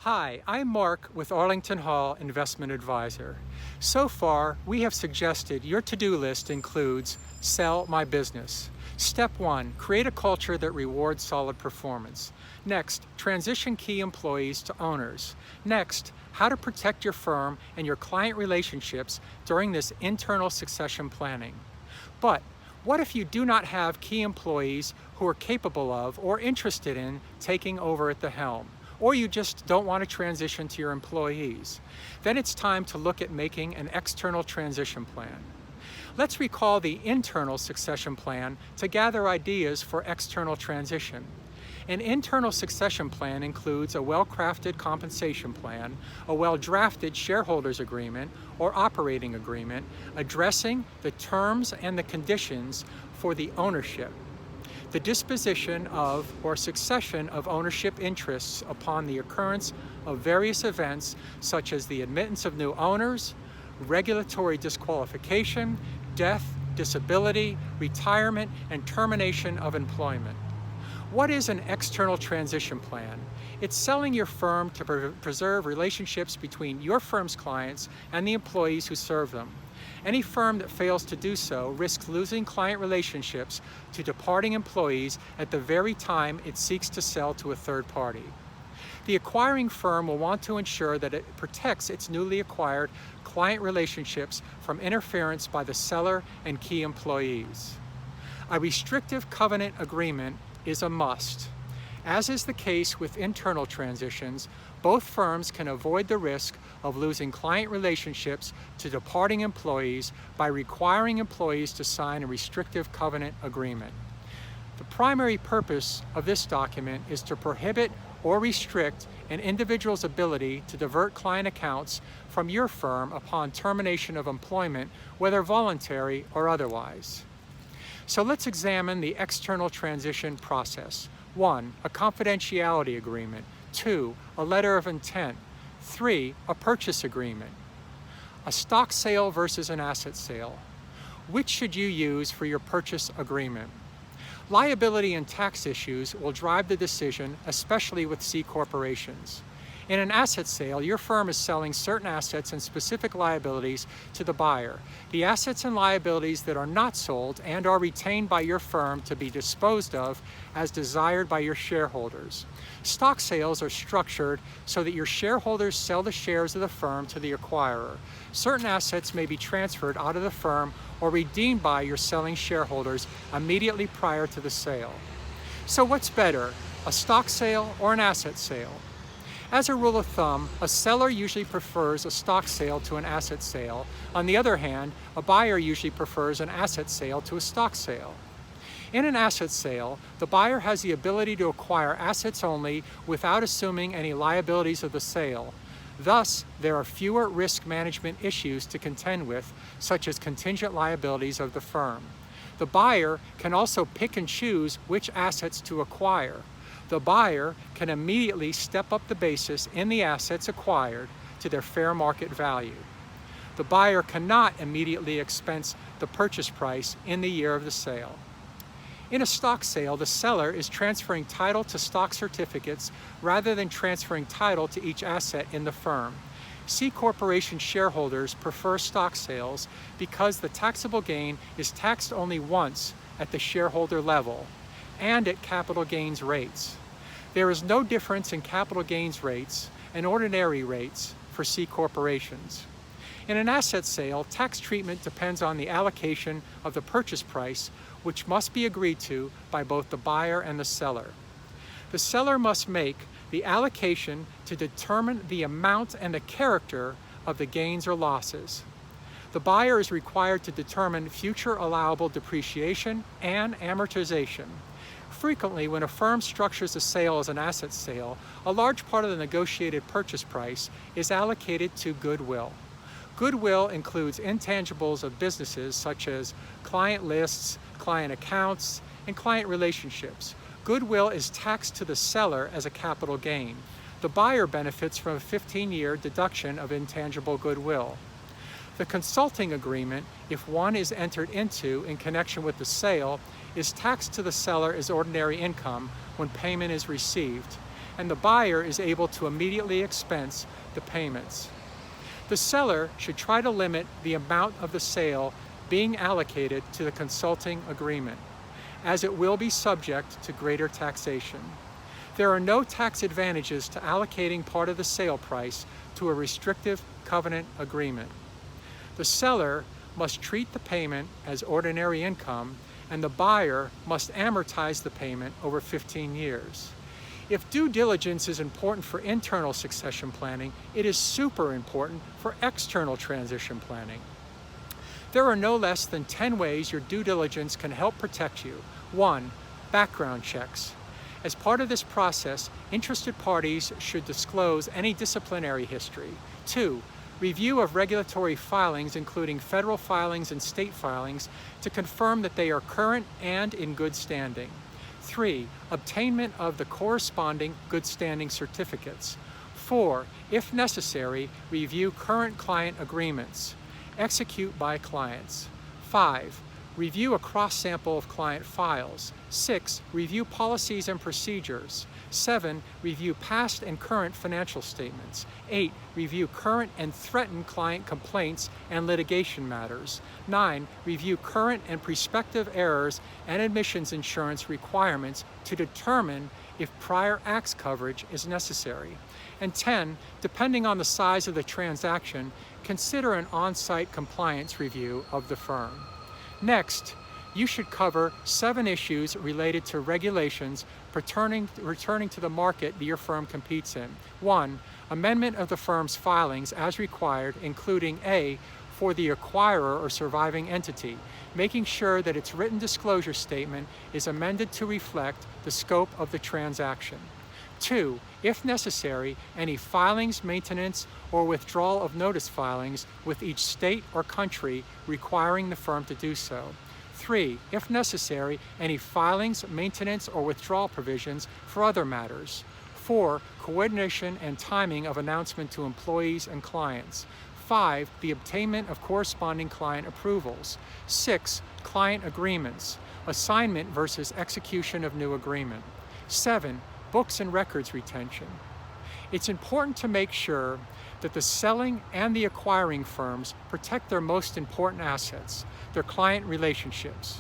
Hi, I'm Mark with Arlington Hall Investment Advisor. So far, we have suggested your to-do list includes sell my business. Step 1, create a culture that rewards solid performance. Next, transition key employees to owners. Next, how to protect your firm and your client relationships during this internal succession planning. But what if you do not have key employees who are capable of or interested in taking over at the helm? Or you just don't want to transition to your employees? Then it's time to look at making an external transition plan. Let's recall the internal succession plan to gather ideas for external transition. An internal succession plan includes a well-crafted compensation plan, a well-drafted shareholders agreement or operating agreement addressing the terms and the conditions for the ownership, the disposition of or succession of ownership interests upon the occurrence of various events such as the admittance of new owners, regulatory disqualification, death, disability, retirement, and termination of employment. What is an external transition plan? It's selling your firm to preserve relationships between your firm's clients and the employees who serve them. Any firm that fails to do so risks losing client relationships to departing employees at the very time it seeks to sell to a third party. The acquiring firm will want to ensure that it protects its newly acquired client relationships from interference by the seller and key employees. A restrictive covenant agreement is a must. As is the case with internal transitions, both firms can avoid the risk of losing client relationships to departing employees by requiring employees to sign a restrictive covenant agreement. The primary purpose of this document is to prohibit or restrict an individual's ability to divert client accounts from your firm upon termination of employment, whether voluntary or otherwise. So let's examine the external transition process. 1, a confidentiality agreement. 2, a letter of intent. 3, a purchase agreement. A stock sale versus an asset sale. Which should you use for your purchase agreement? Liability and tax issues will drive the decision, especially with C corporations. In an asset sale, your firm is selling certain assets and specific liabilities to the buyer. The assets and liabilities that are not sold and are retained by your firm to be disposed of as desired by your shareholders. Stock sales are structured so that your shareholders sell the shares of the firm to the acquirer. Certain assets may be transferred out of the firm or redeemed by your selling shareholders immediately prior to the sale. So what's better, a stock sale or an asset sale? As a rule of thumb, a seller usually prefers a stock sale to an asset sale. On the other hand, a buyer usually prefers an asset sale to a stock sale. In an asset sale, the buyer has the ability to acquire assets only without assuming any liabilities of the sale. Thus, there are fewer risk management issues to contend with, such as contingent liabilities of the firm. The buyer can also pick and choose which assets to acquire. The buyer can immediately step up the basis in the assets acquired to their fair market value. The buyer cannot immediately expense the purchase price in the year of the sale. In a stock sale, the seller is transferring title to stock certificates rather than transferring title to each asset in the firm. C corporation shareholders prefer stock sales because the taxable gain is taxed only once at the shareholder level and at capital gains rates. There is no difference in capital gains rates and ordinary rates for C corporations. In an asset sale, tax treatment depends on the allocation of the purchase price, which must be agreed to by both the buyer and the seller. The seller must make the allocation to determine the amount and the character of the gains or losses. The buyer is required to determine future allowable depreciation and amortization. Frequently, when a firm structures a sale as an asset sale, a large part of the negotiated purchase price is allocated to goodwill. Goodwill includes intangibles of businesses such as client lists, client accounts, and client relationships. Goodwill is taxed to the seller as a capital gain. The buyer benefits from a 15-year deduction of intangible goodwill. The consulting agreement, if one is entered into in connection with the sale, is taxed to the seller as ordinary income when payment is received. and the buyer is able to immediately expense the payments. The seller should try to limit the amount of the sale being allocated to the consulting agreement, as it will be subject to greater taxation. There are no tax advantages to allocating part of the sale price to a restrictive covenant agreement. The seller must treat the payment as ordinary income, and the buyer must amortize the payment over 15 years. If due diligence is important for internal succession planning, it is super important for external transition planning. There are no less than 10 ways your due diligence can help protect you. 1. Background checks. As part of this process, interested parties should disclose any disciplinary history. 2. Review of regulatory filings, including federal filings and state filings, to confirm that they are current and in good standing. 3. Obtainment of the corresponding good standing certificates. 4. If necessary, review current client agreements. Execute by clients. 5. Review a cross-sample of client files. 6. Review policies and procedures. 7. Review past and current financial statements. 8. Review current and threatened client complaints and litigation matters. 9. Review current and prospective errors and admissions insurance requirements to determine if prior acts coverage is necessary. And 10. Depending on the size of the transaction, consider an on-site compliance review of the firm. Next, you should cover 7 issues related to regulations returning to the market that your firm competes in. 1. Amendment of the firm's filings as required, including A, for the acquirer or surviving entity, making sure that its written disclosure statement is amended to reflect the scope of the transaction. 2. If necessary, any filings, maintenance, or withdrawal of notice filings with each state or country requiring the firm to do so. 3. If necessary, any filings, maintenance, or withdrawal provisions for other matters. 4. Coordination and timing of announcement to employees and clients. 5. The obtainment of corresponding client approvals. 6. Client agreements. Assignment versus execution of new agreement. 7. Books and records retention. It's important to make sure that the selling and the acquiring firms protect their most important assets, their client relationships.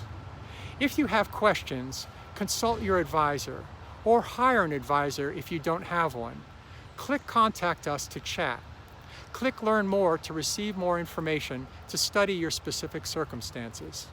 If you have questions, consult your advisor or hire an advisor if you don't have one. Click Contact Us to chat. Click Learn More to receive more information to study your specific circumstances.